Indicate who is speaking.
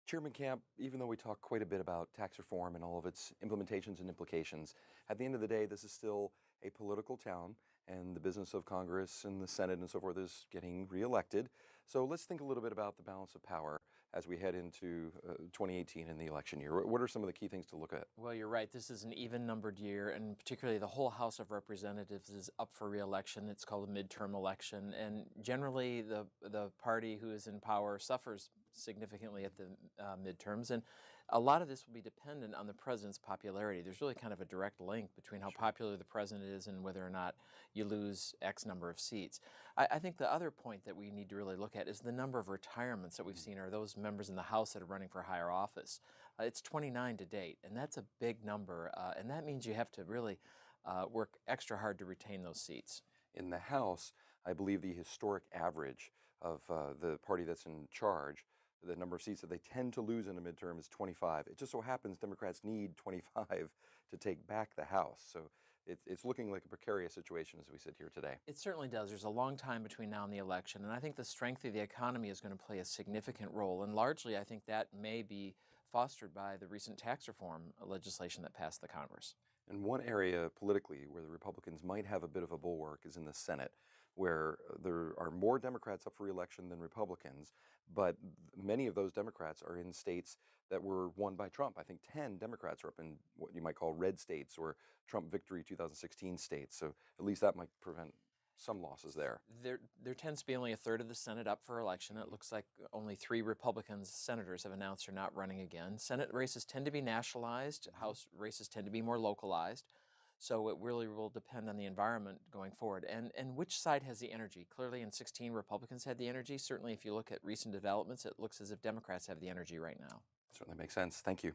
Speaker 1: Chairman Camp, even though we talk quite a bit about tax reform and all of its implementations and implications, at the end of the day, this is still a political town, and the business of Congress and the Senate and so forth is getting reelected. So let's think a little bit about the balance of power as we head into 2018 in the election year. What are some of the key things to look at?
Speaker 2: Well, you're right. This is an even-numbered year, and particularly the whole House of Representatives is up for re-election. It's called a midterm election, and generally the party who is in power suffers significantly at the midterms, and a lot of this will be dependent on the president's popularity. There's really kind of a direct link between how
Speaker 1: Sure.
Speaker 2: popular the president is and whether or not you lose X number of seats. I think the other point that we need to really look at is the number of retirements that we've seen, or those members in the House that are running for higher office. It's 29 to date, and that's a big number, and that means you have to really work extra hard to retain those seats.
Speaker 1: In the House, I believe the historic average of the party that's in charge, the number of seats that they tend to lose in a midterm is 25. It just so happens Democrats need 25 to take back the House. So it's looking like a precarious situation as we sit here today.
Speaker 2: It certainly does. There's a long time between now and the election, and I think the strength of the economy is going to play a significant role, and largely I think that may be fostered by the recent tax reform legislation that passed the Congress.
Speaker 1: And one area politically where the Republicans might have a bit of a bulwark is in the Senate, where there are more Democrats up for re-election than Republicans, but many of those Democrats are in states that were won by Trump. I think 10 Democrats are up in what you might call red states or Trump victory 2016 states. So at least that might prevent some losses there.
Speaker 2: There tends to be only a third of the Senate up for election. It looks like only 3 Republican senators have announced they're not running again. Senate races tend to be nationalized. House races tend to be more localized. So it really will depend on the environment going forward. And which side has the energy? Clearly in 16, Republicans had the energy. Certainly if you look at recent developments, it looks as if Democrats have the energy right now.
Speaker 1: Certainly makes sense. Thank you.